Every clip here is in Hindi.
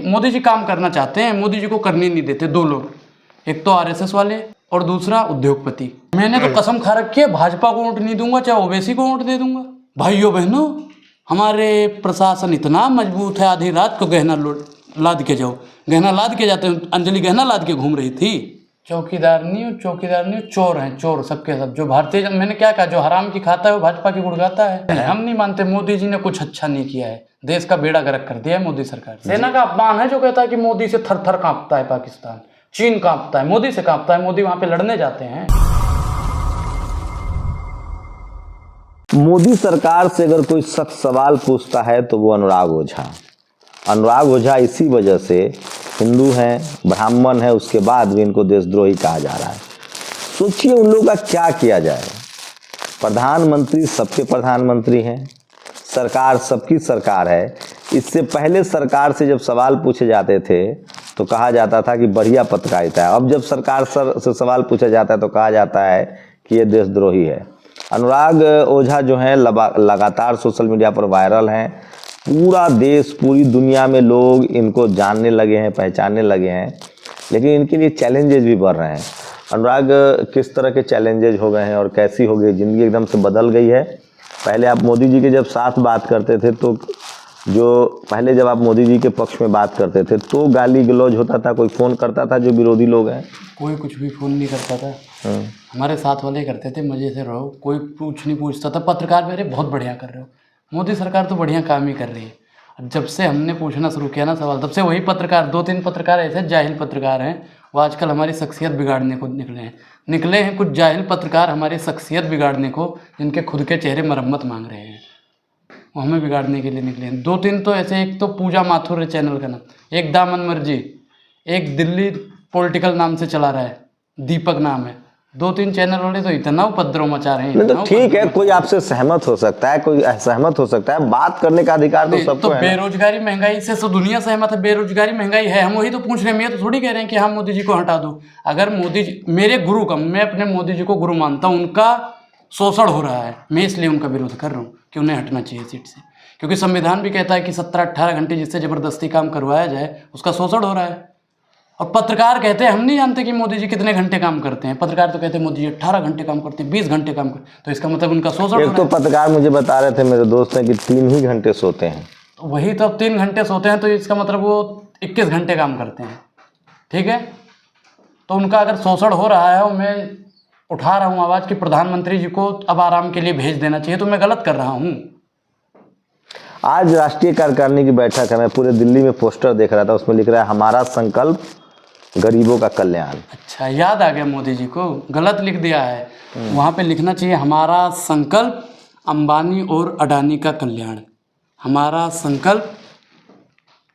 मोदी जी काम करना चाहते हैं, मोदी जी को करने नहीं देते दो लोग, एक तो आरएसएस वाले और दूसरा उद्योगपति। मैंने तो कसम खा रखी है भाजपा को वोट नहीं दूंगा, चाहे ओवैसी को वोट दे दूंगा। भाइयों बहनों, हमारे प्रशासन इतना मजबूत है, आधी रात को गहना लाद के जाओ, गहना लाद के जाते हैं। अंजलि गहना लाद के घूम रही थी। चौकीदार नहीं, चोर हैं, चोर सबके सब। जो भारतीय, मैंने क्या कहा, जो हराम की खाता है वो भाजपा की गुड़गाता है। हम नहीं मानते मोदी जी ने कुछ अच्छा नहीं किया है, देश का बेड़ा गर्क कर दिया है मोदी सरकार। सेना का अपमान है जो कहता है कि मोदी से थर थर कांपता है पाकिस्तान, चीन कांपता है, मोदी से कांपता है। मोदी वहां पे लड़ने जाते हैं। मोदी सरकार से अगर कोई सख्त सवाल पूछता है तो वो अनुराग ओझा। अनुराग ओझा इसी वजह से हिंदू हैं, ब्राह्मण है, उसके बाद भी इनको देशद्रोही कहा जा रहा है। सोचिए उन लोगों का क्या किया जाए। प्रधानमंत्री सबके प्रधानमंत्री हैं, सरकार सबकी सरकार है। इससे पहले सरकार से जब सवाल पूछे जाते थे तो कहा जाता था कि बढ़िया पत्रकारिता है। अब जब सरकार से सवाल पूछा जाता है तो कहा जाता है कि ये देशद्रोही है। अनुराग ओझा जो हैं लगातार सोशल मीडिया पर वायरल हैं। पूरा देश, पूरी दुनिया में लोग इनको जानने लगे हैं, पहचानने लगे हैं। लेकिन इनके लिए चैलेंजेस भी बढ़ रहे हैं। अनुराग, किस तरह के चैलेंजेस हो गए हैं और कैसी हो गई ज़िंदगी? एकदम से बदल गई है। पहले आप मोदी जी के जब साथ बात करते थे तो पहले जब आप मोदी जी के पक्ष में बात करते थे तो गाली गलौज होता था, कोई फ़ोन करता था जो विरोधी लोग हैं? कोई कुछ भी फ़ोन नहीं करता था। हमारे साथ वाले करते थे, मज़े से रहो, कोई नहीं पूछता था। पत्रकार मेरे बहुत बढ़िया कर रहे हो, मोदी सरकार तो बढ़िया काम ही कर रही है। जब से हमने पूछना शुरू किया ना सवाल, तब से वही पत्रकार, 2-3 पत्रकार ऐसे जाहिल पत्रकार हैं, वो आजकल हमारी शख्सियत बिगाड़ने को निकले हैं। कुछ जाहिल पत्रकार हमारी शख्सियत बिगाड़ने को, जिनके खुद के चेहरे मरम्मत मांग रहे हैं, वो हमें बिगाड़ने के लिए निकले हैं। 2-3 तो ऐसे, एक तो पूजा माथुर है चैनल का नाम, एक दामन मर्जी, एक दिल्ली पॉलिटिकल नाम से चला रहा है, दीपक नाम है। 2-3 चैनल वाले तो इतना उपद्रव मचा रहे हैं। तो ठीक है, कोई आपसे सहमत हो सकता है, कोई असहमत हो सकता है, बात करने का अधिकार तो सबको है। बेरोजगारी महंगाई से तो दुनिया सहमत है। बेरोजगारी महंगाई है, हम वही तो पूछ रहे हैं। मैं तो थोड़ी कह रहे हैं कि हाँ मोदी जी को हटा दो। अगर मोदी जी मेरे गुरु का, मैं अपने मोदी जी को गुरु मानता हूँ, उनका शोषण हो रहा है, मैं इसलिए उनका विरोध कर रहा हूँ कि उन्हें हटना चाहिए सीट से। क्योंकि संविधान भी कहता है कि 17-18 घंटे जिससे ज़बरदस्ती काम करवाया जाए उसका शोषण हो रहा है। और पत्रकार कहते हैं हम नहीं जानते कि मोदी जी कितने घंटे काम करते हैं। पत्रकार तो कहते हैं मोदी जी 18 घंटे काम करते हैं, 20 घंटे काम करते हैं, तो इसका मतलब उनका शोषण हो रहा है। तो पत्रकार मुझे बता रहे थे, मेरे दोस्त हैं, कि 3 ही घंटे सोते हैं। तो वही तो, अब 3 घंटे सोते हैं तो इसका मतलब वो 21 घंटे काम करते हैं। ठीक है, तो उनका अगर शोषण हो रहा है और मैं उठा रहा हूँ आवाज़ कि प्रधानमंत्री जी को अब आराम के लिए भेज देना चाहिए, तो मैं गलत कर रहा हूँ। आज राष्ट्रीय कार्यकारिणी की बैठक है, मैं पूरे दिल्ली में पोस्टर देख रहा था, उसमें लिख रहा है हमारा संकल्प गरीबों का कल्याण। अच्छा, याद आ गया मोदी जी को, गलत लिख दिया है। वहाँ पे लिखना चाहिए हमारा संकल्प अंबानी और अडानी का कल्याण। हमारा संकल्प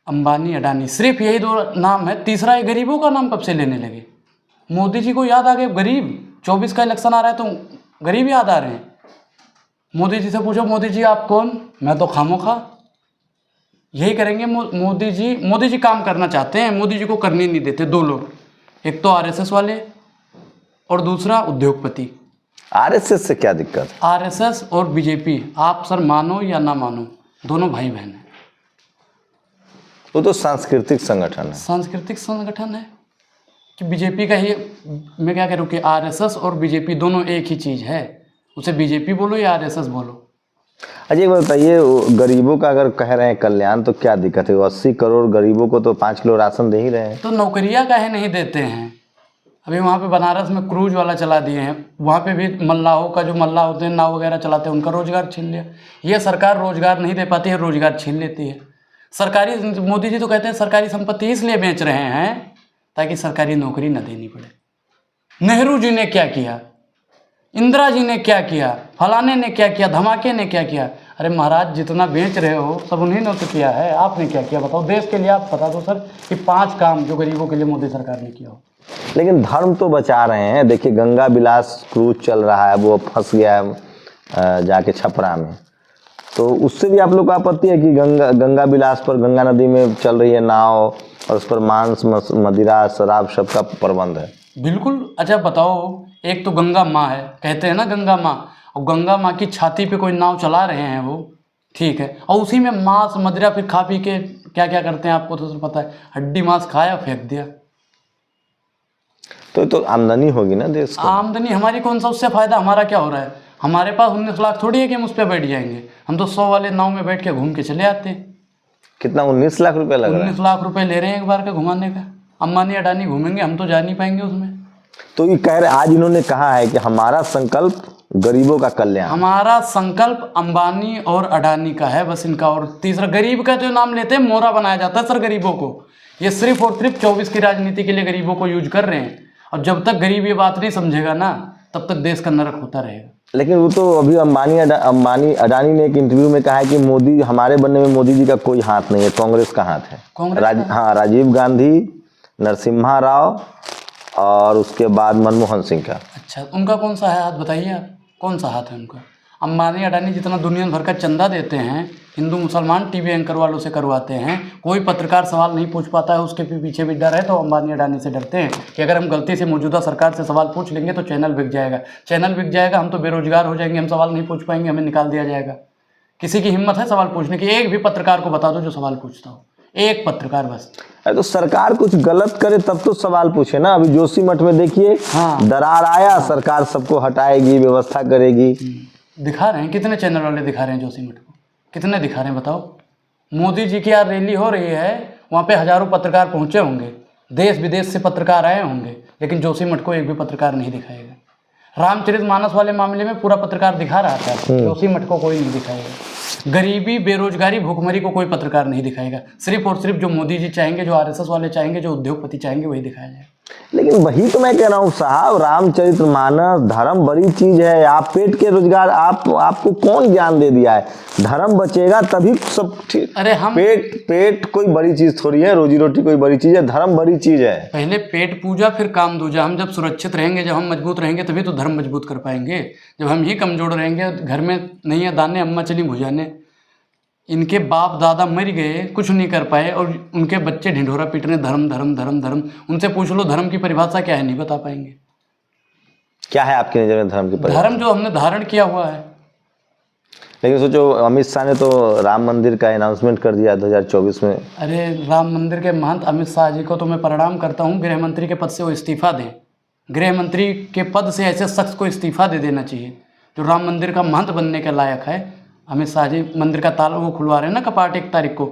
अंबानी अडानी, सिर्फ यही 2 नाम है। तीसरा ये गरीबों का नाम कब से लेने लगे? मोदी जी को याद आ गए गरीब। 24 का इलेक्शन आ रहा है तो गरीब याद आ रहे हैं। मोदी जी से पूछो, मोदी जी आप कौन? मैं तो खामोखा। यही करेंगे मोदी जी काम करना चाहते हैं, मोदी जी को करने नहीं देते दो लोग, एक तो आरएसएस वाले और दूसरा उद्योगपति। आरएसएस से क्या दिक्कत? आरएसएस और बीजेपी, आप सर मानो या ना मानो, दोनों भाई बहन हैं। वो तो सांस्कृतिक संगठन है। सांस्कृतिक संगठन है कि बीजेपी का ही, मैं क्या कह रहा हूँ कि आरएसएस और बीजेपी दोनों एक ही चीज़ है। उसे बीजेपी बोलो या आरएसएस बोलो। अच्छा एक बात बताइए, गरीबों का अगर कह रहे हैं कल्याण तो क्या दिक्कत है? 80 करोड़ गरीबों को तो 5 किलो राशन दे ही रहे हैं। तो नौकरियां काहे नहीं देते हैं? अभी वहाँ पे बनारस में क्रूज वाला चला दिए हैं, वहाँ पे भी मल्लाहों का, जो मल्लाह होते हैं नाव वगैरह चलाते हैं, उनका रोजगार छीन लिया। ये सरकार रोजगार नहीं दे पाती है, रोजगार छीन लेती है। सरकारी, मोदी जी तो कहते हैं सरकारी संपत्ति इसलिए बेच रहे हैं ताकि सरकारी नौकरी न देनी पड़े। नेहरू जी ने क्या किया, इंदिरा जी ने क्या किया, फलाने ने क्या किया, धमाके ने क्या किया? अरे महाराज, जितना बेच रहे हो सब उन्हीं ने तो किया है, आपने क्या किया बताओ देश के लिए? आप बता दो सर कि 5 काम जो गरीबों के लिए मोदी सरकार ने किया हो। लेकिन धर्म तो बचा रहे हैं। देखिए गंगा विलास क्रूज चल रहा है, वो फंस गया है जाके छपरा में, तो उससे भी आप लोग को आपत्ति है कि गंगा विलास पर, गंगा नदी में चल रही है नाव और उस पर मांस, मदिरा, शराब सबका प्रबंध है? बिल्कुल। अच्छा बताओ, एक तो गंगा माँ है, कहते हैं ना गंगा माँ, और गंगा माँ की छाती पे कोई नाव चला रहे हैं वो, ठीक है, और उसी में मांस मदिरा फिर खा पी के क्या क्या करते हैं आपको तो सर पता है, हड्डी मांस खाया फेंक दिया। तो आमदनी होगी ना देश को। आमदनी हमारी कौन सा, उससे फायदा हमारा क्या हो रहा है? हमारे पास 19 लाख थोड़ी है कि हम उस पर बैठ जाएंगे, हम तो 100 वाले नाव में बैठ के घूम के चले आते हैं। कितना 19 लाख रुपए लग रहा है? 19 लाख रुपए ले रहे हैं एक बार का घुमाने का। अंबानी अडानी घूमेंगे, हम तो जा नहीं पाएंगे उसमें। तो ये कह रहे, आज इन्होंने कहा है कि हमारा संकल्प गरीबों का कल्याण। हमारा संकल्प अंबानी और अडानी का है बस, इनका। और तीसरा, गरीब का जो नाम लेते हैं मोहरा बनाया जाता है सर गरीबों को। ये सिर्फ और सिर्फ 24 की राजनीति के लिए गरीबों को यूज कर रहे हैं, और जब तक गरीब ये बात नहीं समझेगा ना, तब तक देश का नरक होता रहेगा। लेकिन वो तो अभी अंबानी अडानी ने एक इंटरव्यू में कहा है कि मोदी, हमारे बनने में मोदी जी का कोई हाथ नहीं है, कांग्रेस का हाथ है। हाँ, राजीव गांधी, नरसिम्हा राव और उसके बाद मनमोहन सिंह का। अच्छा, उनका कौन सा है हाथ बताइए आप, कौन सा हाथ है उनका? अंबानी अडानी जितना दुनिया भर का चंदा देते हैं, हिंदू मुसलमान टीवी एंकर वालों से करवाते हैं, कोई पत्रकार सवाल नहीं पूछ पाता है, उसके पीछे भी डर है। तो अंबानी अडानी से डरते हैं कि अगर हम गलती से मौजूदा सरकार से सवाल पूछ लेंगे तो चैनल बिक जाएगा, चैनल बिक जाएगा, हम तो बेरोजगार हो जाएंगे, हम सवाल नहीं पूछ पाएंगे, हमें निकाल दिया जाएगा। किसी की हिम्मत है सवाल पूछने की? एक भी पत्रकार को बता दो जो सवाल पूछता हो, एक पत्रकार बस। तो सरकार कुछ गलत करे तब तो सवाल पूछे ना। अभी जोशीमठ में देखिए, हाँ, दरार आया, सरकार सबको हटाएगी, व्यवस्था करेगी। दिखा रहे हैं, कितने चैनल वाले दिखा रहे हैं जोशीमठ को, कितने दिखा रहे हैं बताओ? मोदी जी की यार रैली हो रही है, वहाँ पे हजारों पत्रकार पहुँचे होंगे, देश विदेश से पत्रकार आए होंगे, लेकिन जोशीमठ को एक भी पत्रकार नहीं दिखाएगा। रामचरितमानस वाले मामले में पूरा पत्रकार दिखा रहा था, जोशीमठ को कोई नहीं दिखाएगा। गरीबी, बेरोजगारी, भूखमरी को कोई पत्रकार नहीं दिखाएगा। सिर्फ और सिर्फ जो मोदी जी चाहेंगे, जो आरएसएस वाले चाहेंगे, जो उद्योगपति चाहेंगे, वही दिखाया जाएगा। लेकिन वही तो मैं कह रहा हूँ साहब, रामचरितमानस, धर्म बड़ी चीज है। आप पेट के रोजगार, आपको कौन ज्ञान दे दिया है? धर्म बचेगा तभी सब ठीक। अरे हम पेट कोई बड़ी चीज थोड़ी है, रोजी रोटी कोई बड़ी चीज है, धर्म बड़ी चीज है। पहले पेट पूजा फिर काम दूजा। हम जब सुरक्षित रहेंगे, जब हम मजबूत रहेंगे, तभी तो धर्म मजबूत कर पाएंगे। जब हम ही कमजोर रहेंगे, घर में नहीं है दाने, अम्मा चली भुजाने, इनके बाप दादा मर गए, कुछ नहीं कर पाए, और उनके बच्चे ढिंढोरा पीट रहे धर्म धर्म धर्म धर्म। उनसे पूछ लो धर्म की परिभाषा क्या है, नहीं बता पाएंगे। क्या है आपकी नजर में धर्म की परिभाषा? धर्म जो हमने धारण किया हुआ है। लेकिन सोचो, अमित शाह ने तो राम मंदिर का अनाउंसमेंट कर दिया 2024 में। अरे राम मंदिर के महंत अमित शाह जी को तो मैं प्रणाम करता हूँ, गृह मंत्री के पद से वो इस्तीफा दें। गृह मंत्री के पद से ऐसे शख्स को इस्तीफा दे देना चाहिए जो राम मंदिर का महंत बनने के लायक है। अमित शाह जी मंदिर का ताला वो खुलवा रहे हैं ना कपाट 1 तारीख को।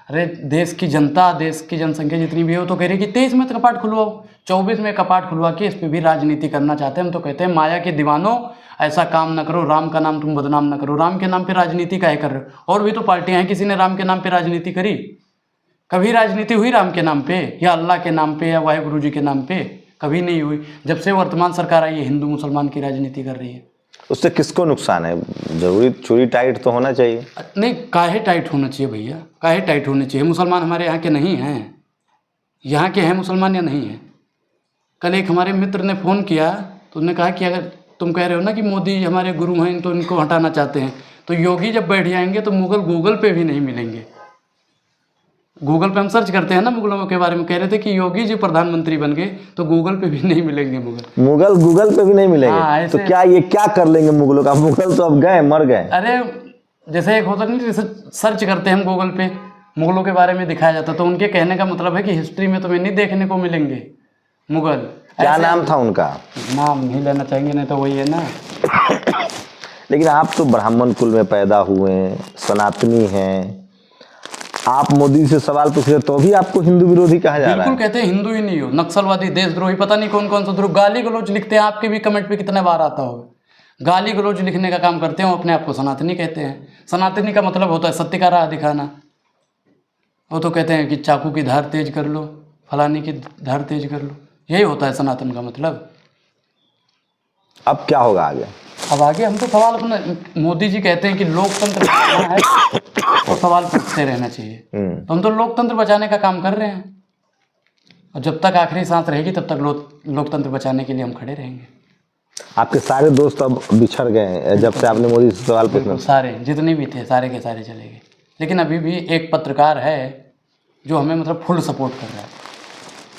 अरे देश की जनता, देश की जनसंख्या जितनी भी हो तो कह रही कि 23 में तो कपाट खुलवाओ, 24 में कपाट खुलवा के इस पर भी राजनीति करना चाहते हैं। हम तो कहते हैं माया के दीवानों, ऐसा काम न करो, राम का नाम तुम बदनाम न करो। राम के नाम पे राजनीति काहे कर रहे हो? और भी तो पार्टियां हैं, किसी ने राम के नाम पे राजनीति करी? कभी राजनीति हुई राम के नाम पे, या अल्लाह के नाम पे, या वाहिगुरु जी के नाम पे? कभी नहीं हुई। जब से वर्तमान सरकार आई है, हिंदू मुसलमान की राजनीति कर रही है। उससे किसको नुकसान है? जरूरी चूड़ी टाइट तो होना चाहिए। नहीं, काहे टाइट होना चाहिए भैया, काहे टाइट होना चाहिए? मुसलमान हमारे यहाँ के नहीं हैं, यहाँ के हैं मुसलमान या नहीं हैं? कल एक हमारे मित्र ने फ़ोन किया तो उन्होंने कहा कि अगर तुम कह रहे हो ना कि मोदी हमारे गुरु हैं तो इनको हटाना चाहते हैं, तो योगी जब बैठ जाएंगे तो मुगल गूगल पे भी नहीं मिलेंगे। गूगल पे हम सर्च करते हैं ना मुगलों के बारे में, कह रहे थे कि योगी जी प्रधानमंत्री बन गए तो गूगल पे भी नहीं मिलेंगे मुगल गूगल पे भी नहीं मिलेंगे। हाँ, तो क्या ये क्या कर लेंगे मुगलों का? मुगल तो अब गए, मर गए। अरे जैसे एक होता नहीं, जैसे सर्च करते हैं हम गूगल पे, मुगलों के बारे में दिखाया जाता, तो उनके कहने का मतलब है कि हिस्ट्री में तुम्हें नहीं देखने को मिलेंगे मुगल। क्या नाम था उनका? नाम नहीं लेना चाहेंगे, नहीं तो वही है ना। लेकिन आप तो ब्राह्मण कुल में पैदा हुए, सनातनी हैं, आप मोदी से सवाल पूछ रहे तो भी आपको हिंदू विरोधी कहा जा रहा है। बिल्कुल कहते हैं हिंदू ही नहीं हो, नक्सलवादी, देशद्रोही, पता नहीं कौन कौन सा द्रोह। गाली गलौज लिखते हैं, आपके भी कमेंट पे कितने बार आता होगा। गाली गलौज लिखने का काम करते हैं, अपने आप को सनातनी कहते हैं। सनातनी का मतलब होता है सत्य का राह दिखाना। वो तो कहते हैं कि चाकू की धार तेज कर लो, फलाने की धार तेज कर लो, यही होता है सनातन का मतलब। अब क्या होगा आगे? अब आगे हम तो सवाल अपना, मोदी जी कहते हैं कि लोकतंत्र बचाना है तो सवाल पूछते रहना चाहिए, तो हम तो लोकतंत्र बचाने का काम कर रहे हैं, और जब तक आखिरी सांस रहेगी तब तक लोकतंत्र बचाने के लिए हम खड़े रहेंगे। आपके सारे दोस्त अब बिछड़ गए जब से आपने मोदी से सवाल पूछा? सारे जितने भी थे सारे के सारे चले गए, लेकिन अभी भी एक पत्रकार है जो हमें मतलब फुल सपोर्ट कर रहा है।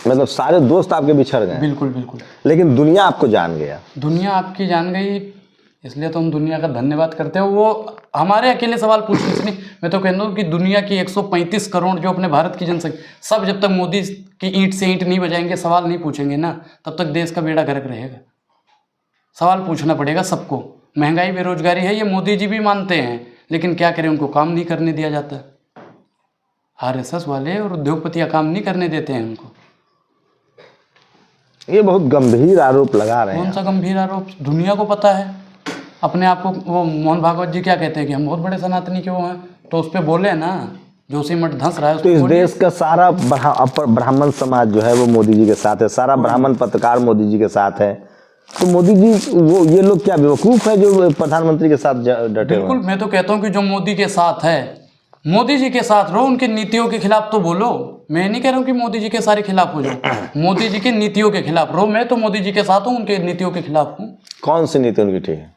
मतलब सारे दोस्त आपके बिछड़ गए? बिल्कुल बिल्कुल। लेकिन दुनिया आपको जान गया? दुनिया आपकी जान गई, इसलिए तो हम दुनिया का धन्यवाद करते हैं। वो हमारे अकेले सवाल पूछने से नहीं, मैं तो कहता हूँ कि दुनिया की 135 करोड़ जो अपने भारत की जनसंख्या, सब जब तक मोदी की ईंट से ईंट नहीं बजाएंगे, सवाल नहीं पूछेंगे ना, तब तक देश का बेड़ा गर्क रहेगा। सवाल पूछना पड़ेगा सबको। महंगाई बेरोजगारी है, ये मोदी जी भी मानते हैं, लेकिन क्या करें, उनको काम नहीं करने दिया जाता। आरएसएस वाले और उद्योगपतियाँ काम नहीं करने देते हैं उनको। ये बहुत गंभीर आरोप लगा रहे हैं। कौन सा गंभीर आरोप? दुनिया को पता है। अपने आप को वो मोहन भागवत जी क्या कहते हैं कि हम बहुत बड़े सनातनी क्यों हैं, तो उस पर बोले ना, जोशीमठ धंस रहा है। तो इस देश का सारा ब्राह्मण समाज जो है वो मोदी जी के साथ है, सारा ब्राह्मण पत्रकार मोदी जी के साथ है। तो मोदी जी वो ये लोग क्या बेवकूफ है जो प्रधानमंत्री के साथ डटे? बिल्कुल, मैं तो कहता हूँ कि जो मोदी के साथ है, मोदी जी के साथ रहो, उनकी नीतियों के खिलाफ तो बोलो। मैं नहीं कह रहा हूँ कि मोदी जी के सारे खिलाफ हो जाओ, मोदी जी की नीतियों के खिलाफ रहो। मैं तो मोदी जी के साथ हूँ, उनके नीतियों के खिलाफ हूँ। कौन सी नीति उनकी ठीक है?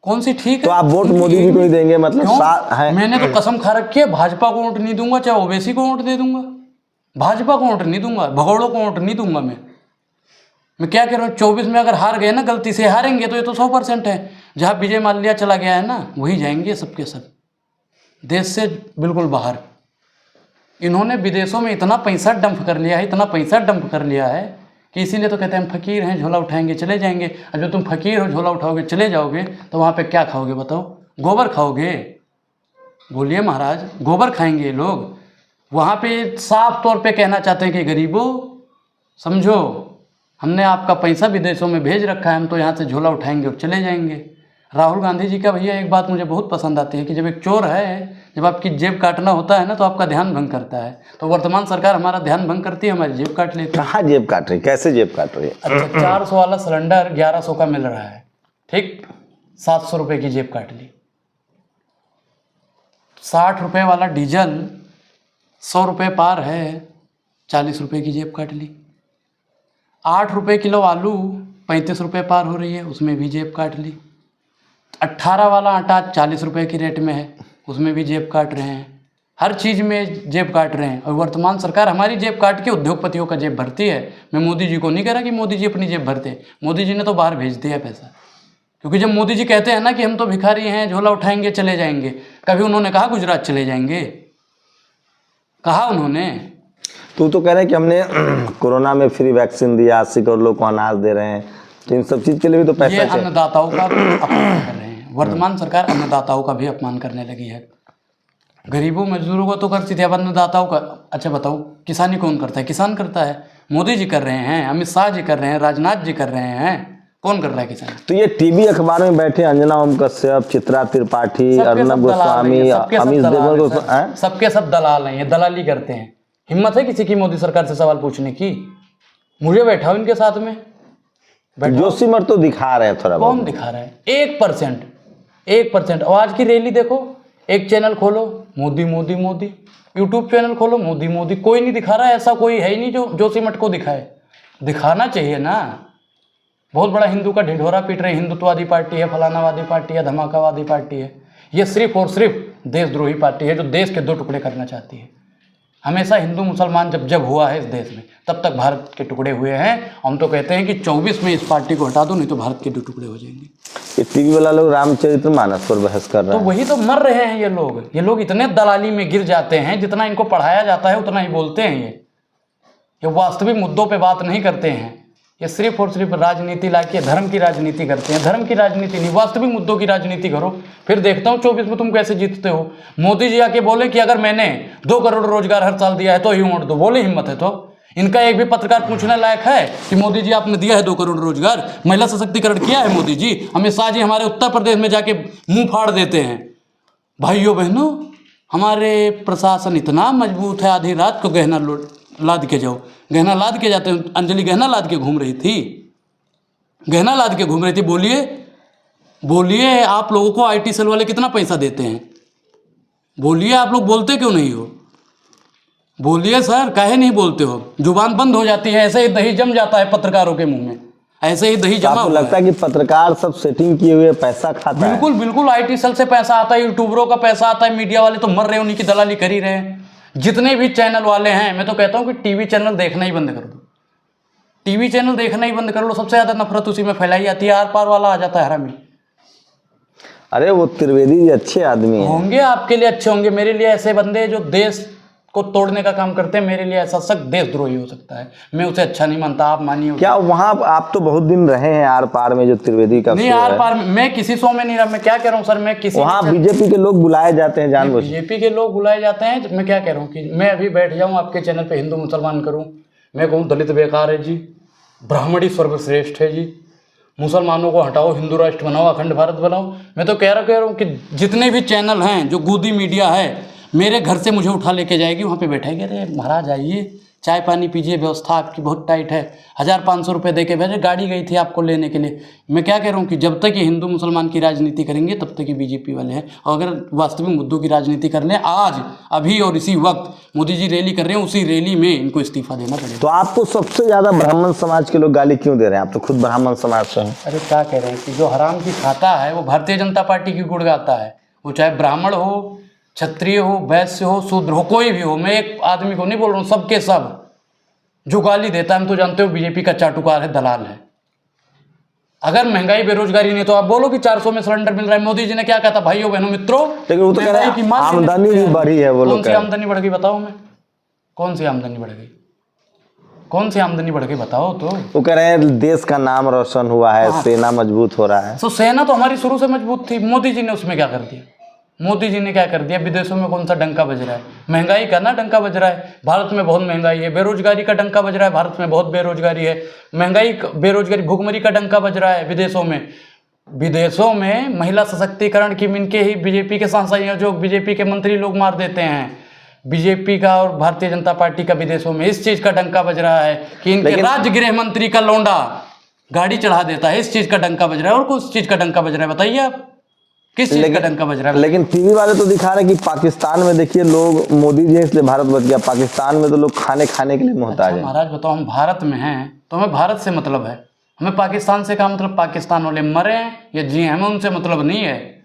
कौन सी ठीक है? तो आप वोट मोदी जी को ही देंगे मतलब? है मैंने तो कसम खा रखी है, भाजपा को वोट नहीं दूंगा, चाहे ओवैसी को वोट दे दूंगा। भाजपा को वोट नहीं दूंगा, भगोड़ों को वोट नहीं दूंगा। मैं क्या कह रहा हूँ, 24 में अगर हार गए ना, गलती से हारेंगे तो ये तो 100% है। जहाँ विजय माल्या चला गया है ना, वही जाएंगे सबके सब, देश से बिल्कुल बाहर। इन्होंने विदेशों में इतना पैसा डंप कर लिया है, इतना पैसा डंप कर लिया है कि इसीलिए तो कहते हैं हम फकीर हैं, झोला उठाएंगे चले जाएंगे। और जो तुम फकीर हो, झोला उठाओगे चले जाओगे, तो वहाँ पे क्या खाओगे बताओ? गोबर खाओगे? बोलिए महाराज, गोबर खाएंगे लोग? वहाँ पे साफ तौर पे कहना चाहते हैं कि गरीबों समझो, हमने आपका पैसा विदेशों में भेज रखा है, हम तो यहाँ से झोला उठाएंगे और चले जाएंगे। राहुल गांधी जी का भैया एक बात मुझे बहुत पसंद आती है कि जब एक चोर है, जब आपकी जेब काटना होता है ना, तो आपका ध्यान भंग करता है। तो वर्तमान सरकार हमारा ध्यान भंग करती है, हमारी जेब काट लेती है। कहाँ जेब काट रही, कैसे जेब काट रही है? अच्छा, 400 वाला सिलेंडर 1100 का मिल रहा है, ठीक, 700 रुपये की जेब काट ली। 60 रुपये वाला डीजल 100 रुपये पार है, 40 रुपये की जेब काट ली। 8 रुपये किलो आलू 35 रुपये पार हो रही है, उसमें भी जेब काट ली। 18 वाला आटा 40 रुपये की रेट में है, उसमें भी जेब काट रहे हैं। हर चीज़ में जेब काट रहे हैं। और वर्तमान सरकार हमारी जेब काट के उद्योगपतियों का जेब भरती है। मैं मोदी जी को नहीं कह रहा कि मोदी जी अपनी जेब भरते, मोदी जी ने तो बाहर भेज दिया पैसा। क्योंकि जब मोदी जी कहते हैं ना कि हम तो भिखारी हैं, झोला उठाएंगे चले जाएंगे, कभी उन्होंने कहा गुजरात चले जाएंगे? कहा उन्होंने? तो कह रहे हैं कि हमने कोरोना में फ्री वैक्सीन दिया, 80 करोड़ लोग को अनाज दे रहे हैं, तो इन सब चीज़ के लिए भी तो पैसा ये अन्नदाताओं का अपमान कर रहे हैं। वर्तमान सरकार अन्नदाताओं का भी अपमान करने लगी है। गरीबों मजदूरों को तो करती थी, अब अन्नदाताओं का। अच्छा बताओ, किसानी कौन करता है? किसान करता है, मोदी जी कर रहे हैं, अमित शाह जी कर रहे हैं, राजनाथ जी कर रहे हैं। कौन कर रहा है किसान? तो ये टीवी अखबार में बैठे अंजना ओम कश्यप, चित्रा त्रिपाठी, अर्नब गोस्वामी, अमित देवगन, सबके सब दलाल हैं, ये दलाली करते हैं। हिम्मत है किसी की मोदी सरकार से सवाल पूछने की? मुझे बैठाओ इनके साथ में। जोशीमठ तो दिखा रहे हैं थोड़ा। कौन दिखा रहा है? 1%। और आज की रैली देखो, एक चैनल खोलो मोदी मोदी मोदी, यूट्यूब चैनल खोलो मोदी मोदी, कोई नहीं दिखा रहा है। ऐसा कोई है ही नहीं जो जोशीमठ को दिखाए। दिखाना चाहिए ना। बहुत बड़ा हिंदू का ढिढोरा पीट रहे, हिंदुत्ववादी पार्टी है, फलानावादी पार्टी है, धमाकावादी पार्टी है। ये सिर्फ और सिर्फ देशद्रोही पार्टी है जो देश के 2 टुकड़े करना चाहती है। हमेशा हिंदू मुसलमान जब हुआ है इस देश में, तब तक भारत के टुकड़े हुए हैं। हम तो कहते हैं कि 24 में इस पार्टी को हटा दो, नहीं तो भारत के 2 टुकड़े हो जाएंगे। ये टीवी वाला लोग रामचरितमानस पर बहस कर रहे हैं। तो वही तो मर रहे हैं ये लोग। ये लोग इतने दलाली में गिर जाते हैं, जितना इनको पढ़ाया जाता है उतना ही बोलते हैं। ये वास्तविक मुद्दों पे बात नहीं करते हैं। ये सिर्फ और सिर्फ राजनीति लाके धर्म की राजनीति करते हैं। धर्म की राजनीति नहीं, वास्तविक मुद्दों की राजनीति करो, फिर देखता हूँ 24 में तुम कैसे जीतते हो। मोदी जी आके बोले कि अगर मैंने 2 करोड़ रोजगार हर साल दिया है तो ही वोट दो, बोले हिम्मत है तो। इनका एक भी पत्रकार पूछने लायक है कि मोदी जी आपने दिया है 2 करोड़ रोजगार, महिला सशक्तिकरण किया है मोदी जी? अमित शाह जी हमारे उत्तर प्रदेश में जाके मुंह फाड़ देते हैं। भाइयों बहनों, हमारे प्रशासन इतना मजबूत है, आधी रात को गहना लाद के जाओ, गहना लाद के जाते हैं। अंजलि गहना लाद के घूम रही थी, गहना लाद के घूम रही थी। बोलिए आप लोगों को IT सेल वाले कितना पैसा देते हैं? बोलिए, आप लोग बोलते क्यों नहीं हो? बोलिए सर, काहे नहीं बोलते हो? जुबान बंद हो जाती है, ऐसे ही दही जम जाता है पत्रकारों के मुंह में, ऐसे ही दही जमा। आपको लगता है कि पत्रकार सब सेटिंग किए हुए पैसा खाता है? बिल्कुल बिल्कुल, IT सेल से पैसा आता है, यूट्यूबरों का पैसा आता है, मीडिया वाले तो मर रहे हैं, उन्हीं की दलाली कर ही रहे हैं। जितने भी चैनल वाले हैं, मैं तो कहता हूं कि टीवी चैनल देखना ही बंद कर दो। टीवी चैनल देखना ही बंद कर लो। सबसे ज्यादा नफरत उसी में फैलाई जाती है, आर पार वाला आ जाता है हरामी। अरे वो त्रिवेदी जी अच्छे आदमी हैं। होंगे, आपके लिए अच्छे होंगे, मेरे लिए ऐसे बंदे जो देश को तोड़ने का काम करते हैं, मेरे लिए ऐसा सख्त देशद्रोही हो सकता है। मैं उसे अच्छा नहीं मानता, आप मानिए। क्या वहाँ आप तो बहुत दिन रहे हैं आर पार में, जो त्रिवेदी का नहीं, शो आर है, पार में मैं किसी शो में नहीं रहा। मैं क्या कह रहा हूँ सर, मैं किसी वहाँ बीजेपी के लोग बुलाए जाते हैं जानबूझ के। बीजेपी के लोग बुलाए जाते हैं। मैं क्या कह रहा हूँ कि मैं अभी बैठ जाऊँ आपके चैनल पे हिंदू मुसलमान करूँ, मैं कहूँ दलित बेकार है जी, ब्राह्मण ही सर्वश्रेष्ठ है जी, मुसलमानों को हटाओ, हिंदू राष्ट्र बनाओ, अखंड भारत बनाओ। मैं तो कह रहा हूँ कि जितने भी चैनल हैं, जो गोदी मीडिया है, मेरे घर से मुझे उठा लेके जाएगी, वहाँ पे बैठाएगी, अरे महाराज आइए, चाय पानी पीजिए, व्यवस्था आपकी बहुत टाइट है, 1500 रुपये दे के भेजे, गाड़ी गई थी आपको लेने के लिए। मैं क्या कह रहा हूँ कि जब तक ये हिंदू मुसलमान की राजनीति करेंगे तब तक ये बीजेपी वाले हैं, और अगर वास्तविक मुद्दों की राजनीति कर लें, आज अभी और इसी वक्त मोदी जी रैली कर रहे हैं, उसी रैली में इनको इस्तीफा देना पड़ेगा। तो आपको सबसे ज्यादा ब्राह्मण समाज के लोग गाली क्यों दे रहे हैं? आप तो खुद ब्राह्मण समाज से हैं। अरे क्या कह रहे हैं कि जो हराम की खाता है वो भारतीय जनता पार्टी की गुड़ गाता है, वो चाहे ब्राह्मण हो, क्षत्रिय हो, वैश्य हो, शूद्र हो, कोई भी हो। मैं एक आदमी को नहीं बोल रहा हूँ, सबके सब जो गाली देता है, हम तो जानते हो बीजेपी का चाटुकार है, दलाल है। अगर महंगाई बेरोजगारी नहीं तो आप बोलो कि 400 में सिलेंडर मिल रहा है। मोदी जी ने क्या कहा था, भाइयों बहनों मित्रों, लेकिन वो तो कह रहे महंगाई की हैं मार आमदनी भी बढ़ी है। वो लोग कौन सी आमदनी बढ़ गई बताओ? मैं कौन सी आमदनी बढ़ गई? कौन सी आमदनी बढ़ गई बताओ तो। वो कह रहे हैं देश का नाम रोशन हुआ है, सेना मजबूत हो रहा है। तो सेना तो हमारी शुरू से मजबूत थी, मोदी जी ने उसमें क्या कर दिया? मोदी जी ने क्या कर दिया? विदेशों में कौन सा डंका बज रहा है? महंगाई का ना डंका बज रहा है। भारत में बहुत महंगाई है। बेरोजगारी का डंका बज रहा है, भारत में बहुत बेरोजगारी है। महंगाई, बेरोजगारी, भुखमरी का डंका बज रहा है विदेशों में। विदेशों में महिला सशक्तिकरण की मिनके ही बीजेपी के संयोजक, बीजेपी के मंत्री लोग मार देते हैं। बीजेपी का और भारतीय जनता पार्टी का विदेशों में इस चीज का डंका बज रहा है कि इनके राज्य गृह मंत्री का लौंडा गाड़ी चढ़ा देता है, इस चीज का डंका बज रहा है। और कुछ चीज का डंका बज रहा है, बताइए आप किस चीज का डंका बज रहा है? लेकिन टीवी वाले तो दिखा रहे हैं कि पाकिस्तान में देखिए लोग, मोदी जी इसलिए भारत बच गया, पाकिस्तान में तो लोग खाने के लिए मोहताज हैं। महाराज बताओ, हम भारत में हैं तो हमें भारत से मतलब है, हमें पाकिस्तान से क्या मतलब? पाकिस्तान वाले मरे या जिए, हमें उनसे मतलब नहीं है।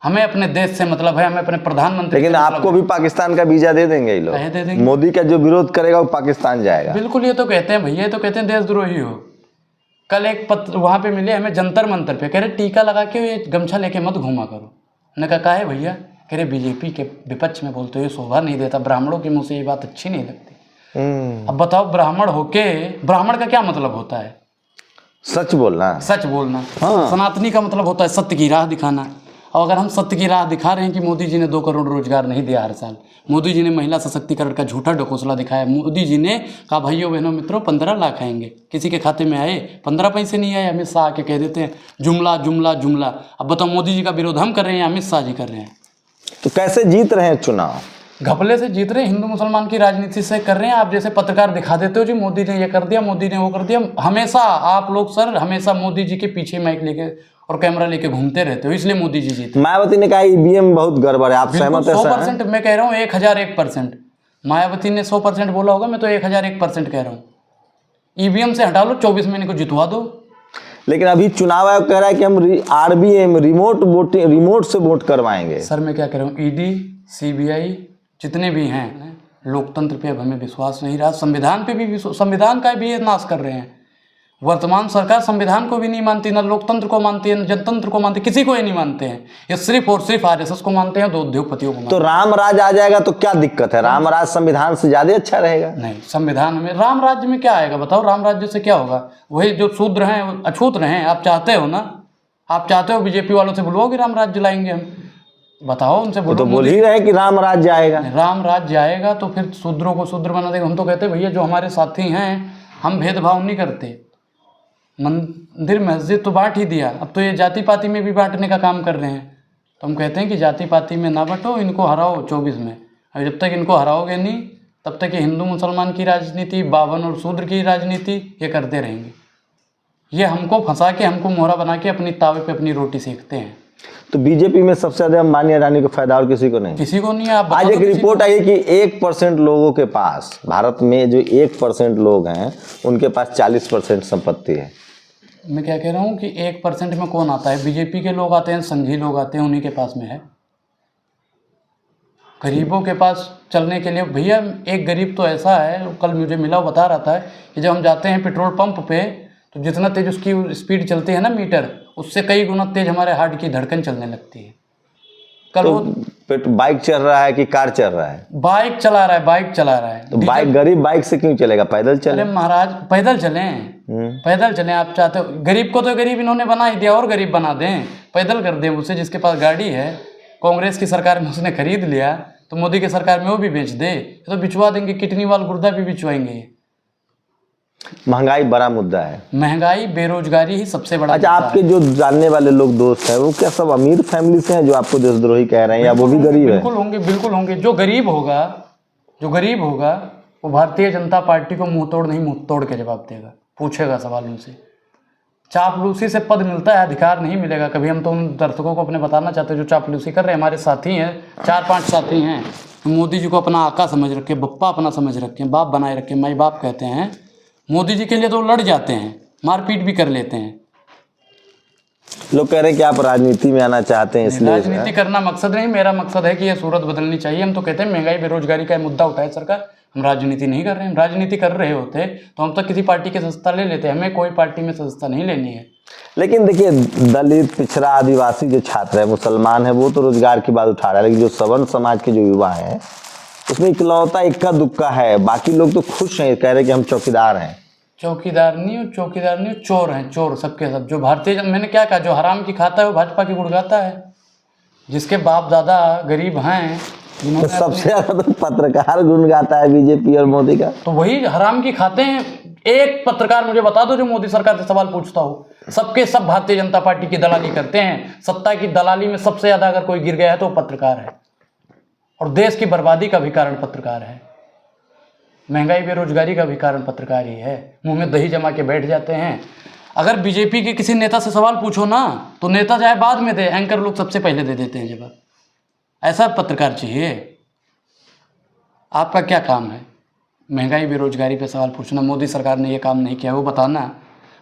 हमें अपने देश से मतलब है, हमें अपने प्रधानमंत्री। लेकिन आपको भी पाकिस्तान का वीजा दे देंगे ये लोग। दे देंगे। मोदी का जो विरोध करेगा वो पाकिस्तान जाएगा। बिल्कुल, ये तो कहते हैं भैया, ये तो कहते हैं देशद्रोही हो। कल एक पत्र वहां पे मिले हमें जंतर मंतर पे, कह रहे टीका लगा के ये गमछा लेके मत घूमा करो। मैंने कहा है भैया? कह रहे बीजेपी के विपक्ष में बोलते हुए शोभा नहीं देता, ब्राह्मणों के मुंह से ये बात अच्छी नहीं लगती। अब बताओ, ब्राह्मण होके, ब्राह्मण का क्या मतलब होता है? सच बोलना। सच बोलना। हाँ। सनातनी का मतलब होता है सत्य की राह दिखाना। और अगर हम सत्य की राह दिखा रहे हैं कि मोदी जी ने 2 करोड़ रोजगार नहीं दिया हर साल, मोदी जी ने महिला सशक्तिकरण का झूठा ढकोसला दिखाया, मोदी जी ने कहा भाइयों बहनों मित्रों 15 लाख आएंगे, किसी के खाते में आए 15 पैसे नहीं आए। अमित शाह आके कह देते हैं जुमला जुमला जुमला। अब बताओ, मोदी जी का विरोध हम कर रहे हैं या अमित शाह जी कर रहे हैं? तो कैसे जीत रहे हैं चुनाव? घपले से जीत रहे हैं, हिंदू मुसलमान की राजनीति से कर रहे हैं। आप जैसे पत्रकार दिखा देते हो जी, मोदी ने ये कर दिया, मोदी ने वो कर दिया। हमेशा आप लोग सर, हमेशा मोदी जी के पीछे माइक लेके और कैमरा लेके घूमते रहते हो, इसलिए मोदी जी जीते। मायावती ने कहा ईवीएम बहुत गड़बड़ है, आप सहमत हैं? 100%। मैं कह रहा हूँ 1001%। मायावती ने 100% बोला होगा, मैं तो 1001% कह रहा हूँ। ईवीएम से हटा लो, 24 में इनको जितवा दो। लेकिन अभी चुनाव आयोग कह रहा है कि हम आरबीएम रिमोट से वोट करवाएंगे। सर मैं क्या कह रहा हूँ, ईडी, सीबीआई जितने भी हैं, लोकतंत्र पे अब हमें विश्वास नहीं रहा। संविधान पे भी संविधान का भी ये नाश कर रहे हैं। वर्तमान सरकार संविधान को भी नहीं मानती, ना लोकतंत्र को मानती है, ना जनतंत्र को मानती, किसी को ही नहीं मानते हैं। ये सिर्फ और सिर्फ आरएसएस को मानते हैं, 2 उद्योगपतियों को मानते हैं। तो राम राज आ जाएगा तो क्या दिक्कत है? राम राज संविधान से ज्यादा अच्छा रहेगा। नहीं, संविधान में राम राज्य में क्या आएगा बताओ? राम राज्य से क्या होगा? वही जो शूद्र हैं अछूत रहें, आप चाहते हो ना? आप चाहते हो बीजेपी वालों से बुलवाओ कि राम राज्य लाएंगे हम? बताओ उनसे, बोलो। तो बोल ही रहे कि राम राज्य आएगा। राम राज्य आएगा तो फिर शूद्रों को शूद्र बना देगा। हम तो कहते भैया जो हमारे साथी हैं, हम भेदभाव नहीं करते। मंदिर मस्जिद तो बांट ही दिया, अब तो ये जाति पाति में भी बांटने का काम कर रहे हैं। तो हम कहते हैं कि जाति पाति में ना बंटो, इनको हराओ 24 में। और जब तक इनको हराओगे नहीं, तब तक ये हिंदू मुसलमान की राजनीति, बावन और शूद्र की राजनीति ये करते रहेंगे। ये हमको फंसा के, हमको मोहरा बना के अपनी तावे पे अपनी रोटी सेकते हैं। तो बीजेपी में सबसे ज्यादा अंबानी अडानी को फायदा और किसी को नहीं? किसी को नहीं है। आप आज एक रिपोर्ट आई कि 1% लोगों के पास, भारत में जो 1% लोग हैं उनके पास 40% संपत्ति है। मैं क्या कह रहा हूँ कि 1% में कौन आता है? बीजेपी के लोग आते हैं, संघी लोग आते हैं, उन्हीं के पास में है। गरीबों के पास चलने के लिए भैया, एक गरीब तो ऐसा है, कल मुझे मिला, बता रहा था कि जब हम जाते हैं पेट्रोल पंप पे तो जितना तेज उसकी स्पीड चलती है ना मीटर, उससे कई गुना तेज हमारे हार्ट की धड़कन चलने लगती है। कल तो वो बाइक चल रहा है कि कार चल रहा है? बाइक चला रहा है, बाइक चला रहा है। तो बाइक, गरीब बाइक से क्यों चलेगा, पैदल चले। अरे महाराज पैदल चलें, पैदल चलें। आप चाहते हो गरीब को तो गरीब इन्होंने बना ही दिया, और गरीब बना दें, पैदल कर दें उसे। जिसके पास गाड़ी है, कांग्रेस की सरकार में उसने खरीद लिया, तो मोदी की सरकार में वो भी बेच दे, तो बिचवा देंगे, किडनी वाल गुर्दा भी बिचवाएंगे। महंगाई बड़ा मुद्दा है। महंगाई, बेरोजगारी ही सबसे बड़ा अच्छा, मुद्दा आपके है। जो जानने वाले लोग दोस्त हैं वो क्या सब अमीर फैमिली से हैं जो आपको देशद्रोही कह रहे हैं, या वो भी गरीब है? बिल्कुल होंगे, बिल्कुल होंगे। जो गरीब होगा वो भारतीय जनता पार्टी को मुंह तोड़ नहीं, मुंह तोड़ के जवाब देगा, पूछेगा सवाल उनसे। चापलूसी से पद मिलता है, अधिकार नहीं मिलेगा कभी। हम तो उन दर्शकों को अपने बताना चाहते हैं जो चापलूसी कर रहे हैं। हमारे साथी हैं, 4-5 साथी हैं, मोदी जी को अपना आका समझ रखे, बप्पा अपना समझ रखे, बाप बनाए रखे, माई बाप कहते हैं। मोदी जी के लिए तो लड़ जाते हैं, मारपीट भी कर लेते हैं। लोग कह रहे हैं कि आप राजनीति में आना चाहते हैं, इसलिए। राजनीति करना मकसद नहीं, मेरा मकसद है कि यह सूरत बदलनी चाहिए। हम तो कहते हैं महंगाई बेरोजगारी का मुद्दा उठाए सरकार, हम राजनीति नहीं कर रहे हैं। हम राजनीति कर रहे होते तो हम तो किसी पार्टी की सदस्यता ले लेते, हमें कोई पार्टी में सदस्यता नहीं लेनी है। लेकिन देखिए, दलित, पिछड़ा, आदिवासी जो छात्र है, मुसलमान है, वो तो रोजगार की बात उठा रहा है, लेकिन जो सवर्ण समाज के जो युवा हैं उसमें इकलौता इक्का दुक्का है। बाकी लोग तो खुश हैं, कह रहे हैं कि हम चौकीदार हैं। चौकीदार नहीं हो, चोर हैं, चोर सबके सब। जो भारतीय, मैंने क्या कहा, जो हराम की खाता है वो भाजपा की गुड़गाता है। जिसके बाप दादा गरीब हैं, तो सबसे ज्यादा तो पत्रकार गुण गाता है बीजेपी और मोदी का, तो वही हराम की खाते हैं। एक पत्रकार मुझे बता दो जो मोदी सरकार से सवाल पूछता हो। सबके सब भारतीय जनता पार्टी की दलाली करते हैं। सत्ता की दलाली में सबसे ज्यादा अगर कोई गिर गया है तो वो पत्रकार है, और देश की बर्बादी का भी कारण पत्रकार है। महंगाई बेरोजगारी का भी कारण पत्रकार ही है। मुंह में दही जमा के बैठ जाते हैं। अगर बीजेपी के किसी नेता से सवाल पूछो ना, तो नेता चाहे बाद में दे, एंकर लोग सबसे पहले दे देते हैं जवाब। ऐसा पत्रकार चाहिए। आपका क्या काम है? महंगाई बेरोजगारी पे सवाल पूछना, मोदी सरकार ने ये काम नहीं किया वो बताना।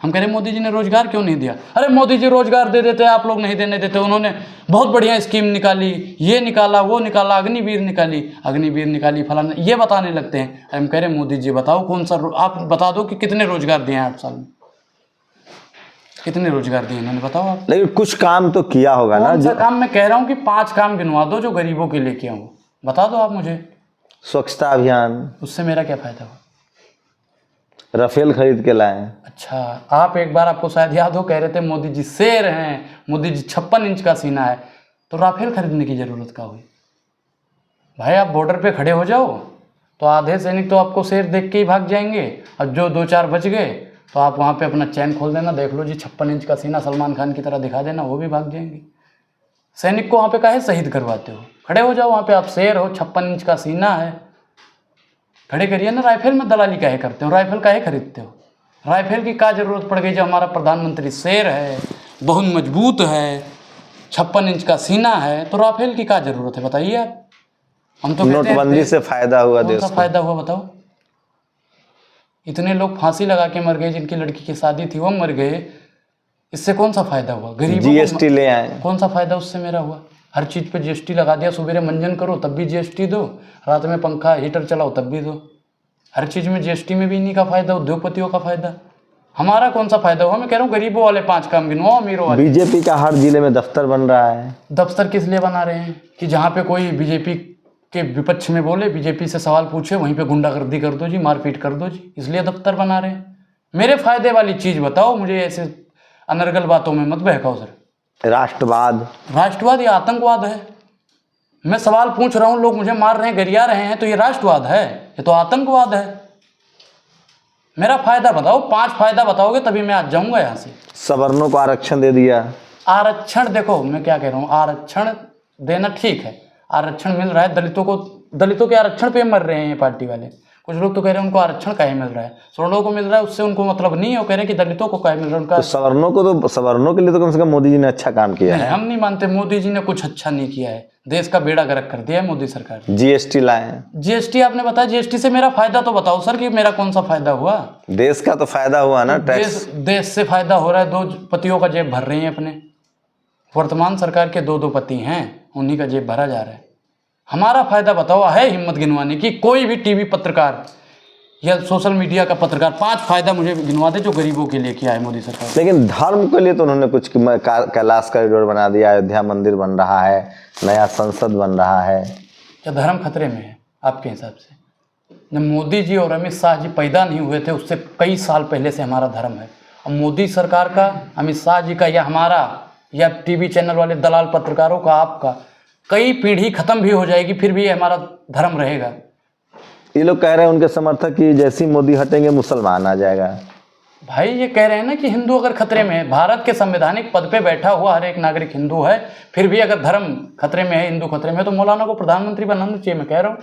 हम कह रहे मोदी जी ने रोजगार क्यों नहीं दिया? अरे मोदी जी रोजगार दे देते, आप लोग नहीं देने देते। उन्होंने बहुत बढ़िया स्कीम निकाली, ये निकाला, वो निकाला, अग्निवीर निकाली, फलाना, ये बताने लगते हैं। हम कह रहे मोदी जी बताओ कौन सा, आप बता दो कि कितने रोजगार दिए हैं 8 साल में, कितने रोजगार दिए इन्होंने, बताओ आप। लेकिन कुछ काम तो किया होगा ना। जो काम मैं कह रहा हूँ कि 5 काम गिनवा दो जो गरीबों के लिए किया हूँ, बता दो आप मुझे। स्वच्छता अभियान, उससे मेरा क्या फायदा हुआ? राफेल खरीद के लाए। अच्छा, आप एक बार, आपको शायद याद हो, कह रहे थे मोदी जी शेर हैं, मोदी जी 56 इंच का सीना है, तो राफेल खरीदने की जरूरत क्या हुई? भाई आप बॉर्डर पे खड़े हो जाओ तो आधे सैनिक तो आपको शेर देख के ही भाग जाएंगे, और जो 2-4 बच गए तो आप वहाँ पे अपना चैन खोल देना, देख लो जी 56 इंच का सीना, सलमान खान की तरह दिखा देना, वो भी भाग जाएंगे। सैनिक को वहाँ पे काहे शहीद करवाते हो? खड़े हो जाओ वहाँ पे, आप शेर हो, 56 इंच का सीना है, खड़े करिए ना। राइफल में दलाली काहे करते हो? राइफल काहे खरीदते हो? राइफल की क्या जरूरत पड़ गई जब हमारा प्रधानमंत्री शेर है, बहुत मजबूत है, 56 इंच का सीना है, तो राफेल की क्या जरूरत है बताइए आप। हम तो नोटबंदी से फायदा हुआ देश को। फायदा हुआ बताओ? इतने लोग फांसी लगा के मर गए, जिनकी लड़की की शादी थी वो मर गए, इससे कौन सा फायदा हुआ? गरीबों जीएसटी ले आए, कौन सा फायदा उससे मेरा हुआ? हर चीज पे जीएसटी लगा दिया। सुबह मंजन करो तब भी जीएसटी दो, रात में पंखा हीटर चलाओ तब भी दो। हर चीज में जीएसटी में भी इन्हीं का फायदा, उद्योगपतियों का फायदा। हमारा कौन सा फायदा हुआ? मैं कह रहा हूँ गरीबों वाले 5 काम गिनवाओ, अमीरों वाले। बीजेपी का हर जिले में दफ्तर बन रहा है। दफ्तर किस लिए बना रहे हैं? कि जहाँ पे कोई बीजेपी के विपक्ष में बोले, बीजेपी से सवाल पूछे, वहीं पे गुंडागर्दी कर दो जी, मारपीट कर दो जी, इसलिए दफ्तर बना रहे हैं। मेरे फायदे वाली चीज बताओ मुझे, ऐसे अनर्गल बातों में मत बहकाओ सर। राष्ट्रवाद या आतंकवाद है? मैं सवाल पूछ रहा हूँ, लोग मुझे मार रहे हैं, गरिया रहे हैं, तो ये राष्ट्रवाद है? ये तो आतंकवाद है। मेरा फायदा बताओ, 5 फायदा बताओगे तभी मैं आज जाऊंगा यहाँ से। सवर्णों को आरक्षण दे दिया। आरक्षण, देखो मैं क्या कह रहा हूँ, आरक्षण देना ठीक है, आरक्षण मिल रहा है दलितों को। दलितों के आरक्षण पे मर रहे हैं ये पार्टी वाले। कुछ लोग तो कह रहे हैं उनको आरक्षण काहे मिल रहा है, सवर्णों को मिल रहा है, उससे उनको मतलब नहीं है। वो कह रहे हैं कि दलितों को काहे मिल रहा है उनका। तो सवर्णों के लिए तो कम से कम मोदी जी ने अच्छा काम किया है। हम नहीं मानते, मोदी जी ने कुछ अच्छा नहीं किया है, देश का बेड़ा गर्क कर दिया है मोदी सरकार। जीएसटी लाए। जीएसटी आपने बताया, जीएसटी से मेरा फायदा तो बताओ सर, कि मेरा कौन सा फायदा हुआ? देश का तो फायदा हुआ ना, टैक्स। देश से फायदा हो रहा है। 2 पतियों का जेब भर रहे हैं अपने। वर्तमान सरकार के 2 पति हैं, उन्हीं का जेब भरा जा रहा है। हमारा फायदा बताओ है हिम्मत गिनवाने की? कोई भी टीवी पत्रकार या सोशल मीडिया का पत्रकार। 5 फायदा मुझे गिनवा दे जो गरीबों के लिए किया है मोदी सरकार। लेकिन धर्म के लिए तो उन्होंने कुछ कैलाश कॉरिडोर बना दिया, अयोध्या मंदिर बन रहा है, नया संसद बन रहा है। क्या धर्म खतरे में है आपके हिसाब से? जब मोदी जी और अमित शाह जी पैदा नहीं हुए थे उससे कई साल पहले से हमारा धर्म है। और मोदी सरकार का, अमित शाह जी का या हमारा या टीवी चैनल वाले दलाल पत्रकारों का, आपका कई पीढ़ी खत्म भी हो जाएगी फिर भी हमारा धर्म रहेगा। ये लोग कह रहे हैं उनके समर्थक कि जैसे ही मोदी हटेंगे मुसलमान आ जाएगा। भाई ये कह रहे हैं ना कि हिंदू अगर खतरे में है, भारत के संवैधानिक पद पे बैठा हुआ हर एक नागरिक हिंदू है, फिर भी अगर धर्म खतरे में है, हिंदू खतरे में है, तो मौलाना को प्रधानमंत्री बनाना चाहिए। मैं कह रहा हूँ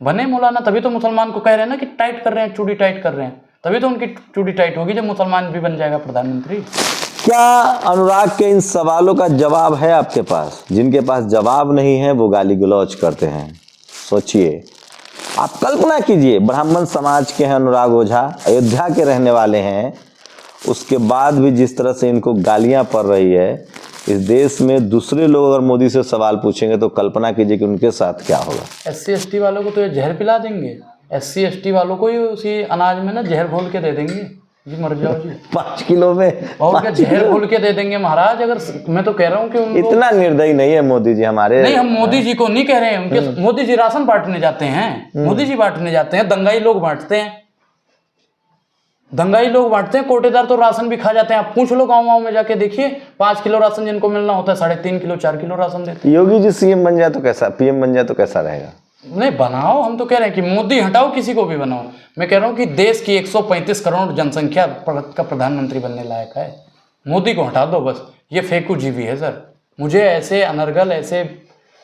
बने मौलाना, तभी तो मुसलमान को कह रहे हैं ना कि टाइट कर रहे हैं, चूड़ी टाइट कर रहे हैं, तभी तो उनकी चूड़ी टाइट होगी जब मुसलमान भी बन जाएगा प्रधानमंत्री। क्या अनुराग के इन सवालों का जवाब है आपके पास? जिनके पास जवाब नहीं है वो गाली गलौज करते हैं। सोचिए, आप कल्पना कीजिए, ब्राह्मण समाज के हैं अनुराग ओझा, अयोध्या के रहने वाले हैं, उसके बाद भी जिस तरह से इनको गालियां पड़ रही है, इस देश में दूसरे लोग अगर मोदी से सवाल पूछेंगे तो कल्पना कीजिए कि उनके साथ क्या होगा। SC ST वालों को तो ये जहर पिला देंगे, SC ST वालों को ही उसी अनाज में ना जहर घोल के दे देंगे, जी मर जाओ जी। 5 किलो में और क्या जहर घोल के दे देंगे महाराज। अगर मैं तो कह रहा हूँ कि उनको इतना निर्दयी नहीं है मोदी जी हमारे। नहीं, हम मोदी जी को नहीं कह रहे हैं, उनके मोदी जी राशन बांटने जाते हैं, मोदी जी बांटने जाते हैं, दंगाई लोग बांटते हैं, दंगाई लोग बांटते हैं, कोटेदार तो राशन भी खा जाते हैं। आप पूछ लो गाँव में जाके देखिए, 5 किलो राशन जिनको मिलना होता है 3.5 किलो 4 किलो राशन देते हैं। योगी जी सीएम बन जाए तो कैसा, पीएम बन जाए तो कैसा रहेगा? नहीं बनाओ, हम तो कह रहे हैं कि मोदी हटाओ, किसी को भी बनाओ। मैं कह रहा हूँ कि देश की 135 करोड़ जनसंख्या का प्रधानमंत्री बनने लायक है, मोदी को हटा दो बस। ये फेंकू जीवी है सर, मुझे ऐसे अनर्गल ऐसे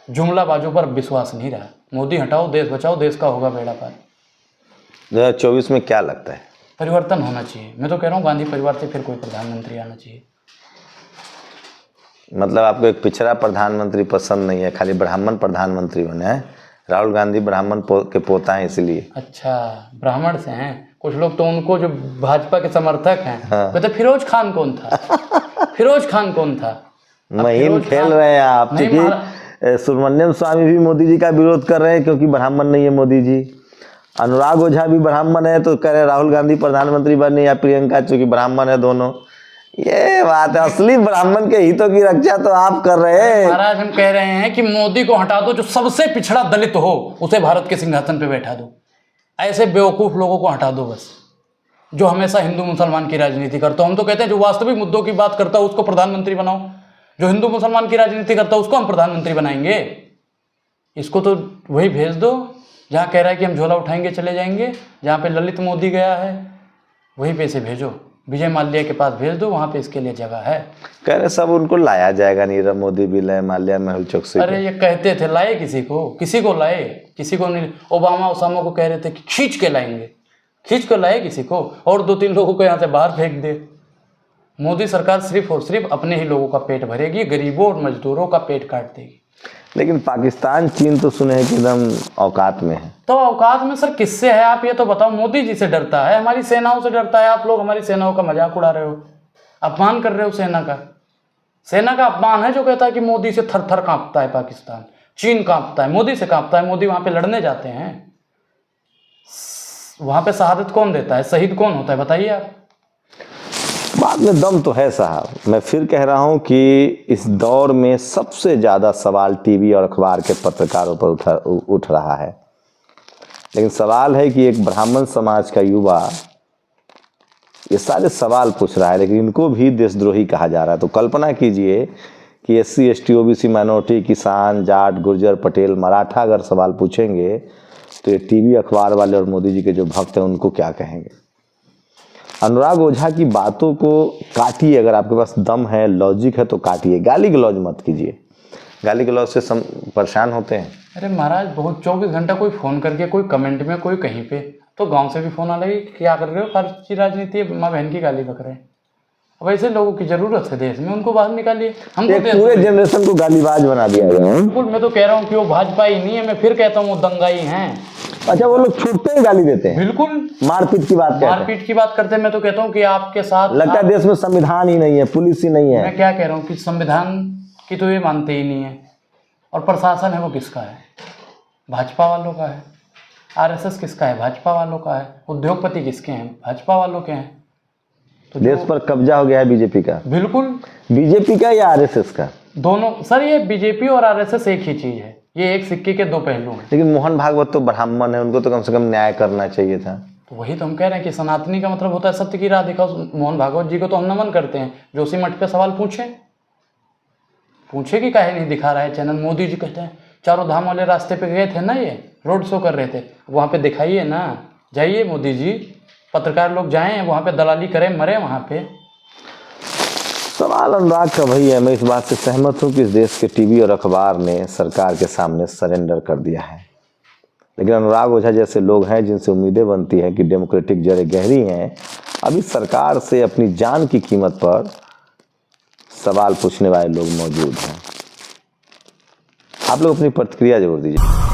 जुमलाबाजों पर विश्वास नहीं रहा। मोदी हटाओ, देश बचाओ, देश का होगा बेड़ा पार। 2024 में क्या लगता है? परिवर्तन होना चाहिए। मैं तो कह रहा हूँ गांधी परिवार से फिर कोई प्रधानमंत्री आना चाहिए। मतलब आपको एक पिछड़ा प्रधानमंत्री पसंद नहीं है, खाली ब्राह्मण प्रधानमंत्री बने हैं? राहुल गांधी ब्राह्मण के पोता हैं इसलिए। अच्छा, ब्राह्मण से हैं कुछ लोग तो, उनको जो भाजपा के समर्थक हैं कहते फिरोज खान कौन था? फिरोज खान कौन था? महीन खेल रहे हैं आप, क्योंकि सुब्रमण्यम स्वामी भी मोदी जी का विरोध कर रहे हैं क्योंकि ब्राह्मण नहीं है मोदी जी। अनुराग ओझा भी ब्राह्मण है तो कह रहे राहुल गांधी प्रधानमंत्री बने या प्रियंका, चूंकि ब्राह्मण है दोनों। ये बात है, असली ब्राह्मण के हितों की रक्षा तो आप कर रहे हैं महाराज। हम कह रहे हैं कि मोदी को हटा दो, जो सबसे पिछड़ा दलित हो उसे भारत के सिंहासन पे बैठा दो। ऐसे बेवकूफ लोगों को हटा दो बस, जो हमेशा हिंदू मुसलमान की राजनीति करता हो। हम तो कहते हैं जो वास्तविक मुद्दों की बात करता हो उसको प्रधानमंत्री बनाओ, जो हिंदू मुसलमान की राजनीति करता हो उसको हम प्रधानमंत्री बनाएंगे। इसको तो वही भेज दो जहाँ कह रहा है कि हम झोला उठाएंगे चले जाएंगे, जहाँ पे ललित मोदी गया है वहीं पे से भेजो, विजय माल्या के पास भेज दो, वहाँ पे इसके लिए जगह है। कह रहे सब उनको लाया जाएगा, नीरव मोदी भी लाए, माल्या, मेहुल चोकसी। अरे ये कहते थे, लाए किसी को लाए, किसी को नहीं। ओसामा को कह रहे थे कि खींच के लाएंगे, खींच के लाए किसी को, और 2-3 लोगों को यहाँ से बाहर फेंक दे। मोदी सरकार सिर्फ और सिर्फ अपने ही लोगों का पेट भरेगी, गरीबों और मजदूरों का पेट काट देगी। लेकिन पाकिस्तान, चीन तो सुने हैं कि एकदम औकात में है। तो औकात में सर किससे है आप ये तो बताओ? मोदी जी से डरता है, हमारी सेनाओं से डरता है। आप लोग हमारी सेनाओं का मजाक उड़ा रहे हो, अपमान कर रहे हो सेना का। सेना का अपमान है जो कहता है कि मोदी से थर थर कांपता है पाकिस्तान, चीन कांपता है, मोदी से कांपता है। मोदी वहां पे लड़ने जाते हैं, वहां पे शहादत कौन देता है, शहीद कौन होता है बताइए आप। बात में दम तो है साहब। मैं फिर कह रहा हूं कि इस दौर में सबसे ज़्यादा सवाल टीवी और अखबार के पत्रकारों पर उठ रहा है। लेकिन सवाल है कि एक ब्राह्मण समाज का युवा ये सारे सवाल पूछ रहा है, लेकिन इनको भी देशद्रोही कहा जा रहा है। तो कल्पना कीजिए कि SC ST OBC माइनॉरिटी, किसान, जाट, गुर्जर, पटेल, मराठा अगर सवाल पूछेंगे तो ये टीवी अखबार वाले और मोदी जी के जो भक्त हैं उनको क्या कहेंगे? अनुराग ओझा की बातों को काटिए, अगर आपके पास दम है, लॉजिक है तो काटिए, गाली गलौज मत कीजिए। गाली गलौज से परेशान होते हैं। अरे महाराज बहुत 24 घंटा कोई फ़ोन करके, कोई कमेंट में, कोई कहीं पे, तो गांव से भी फ़ोन आ रही क्या कर रहे हो, फारसी राजनीति, माँ बहन की गाली बक रहे हैं। अब ऐसे लोगों की ज़रूरत है देश में, उनको बाहर निकालिए। हम तो पूरे जनरेशन को गालीबाज बना दिया गया। बिल्कुल, मैं तो कह रहा हूँ कि वो भाजपा ही नहीं है, मैं फिर कहता हूँ वो दंगाई हैं। अच्छा, वो लोग छूटते ही गाली देते हैं, बिल्कुल मारपीट की बात करते हैं। मारपीट की बात करते हैं। मैं तो कहता हूँ कि आपके साथ लगता है देश में संविधान ही नहीं है, पुलिस ही नहीं है। मैं क्या कह रहा हूँ कि संविधान की तो ये मानते ही नहीं है, और प्रशासन है वो किसका है? भाजपा वालों का है। आरएसएस किसका है? भाजपा वालों का है। उद्योगपति किसके हैं? भाजपा वालों के हैं। तो देश पर कब्जा हो गया है बीजेपी का। बिल्कुल। बीजेपी का या आरएसएस का? दोनों सर, ये बीजेपी और आरएसएस एक ही चीज है, ये एक सिक्के के दो पहलू हैं। लेकिन मोहन भागवत तो ब्राह्मण है, उनको तो कम से कम न्याय करना चाहिए था। तो वही तो हम कह रहे हैं कि सनातनी का मतलब होता है सत्य की राह दिखाओ। मोहन भागवत जी को तो हम नमन करते हैं, जोशी मठ पे सवाल पूछे कि काहे नहीं दिखा रहा है चैनल। मोदी जी कहते हैं चारों धाम वाले रास्ते पे गए थे ना, ये रोड शो कर रहे थे, वहाँ पे दिखाइए ना, जाइए मोदी जी, पत्रकार लोग जाएं वहाँ पे, दलाली करें, मरे वहाँ पे। सवाल अनुराग का वही है, मैं इस बात से सहमत हूँ कि इस देश के टीवी और अखबार ने सरकार के सामने सरेंडर कर दिया है। लेकिन अनुराग ओझा जैसे लोग हैं जिनसे उम्मीदें बनती हैं कि डेमोक्रेटिक जड़ें गहरी हैं, अभी सरकार से अपनी जान की कीमत पर सवाल पूछने वाले लोग मौजूद हैं। आप लोग अपनी प्रतिक्रिया जरूर दीजिए।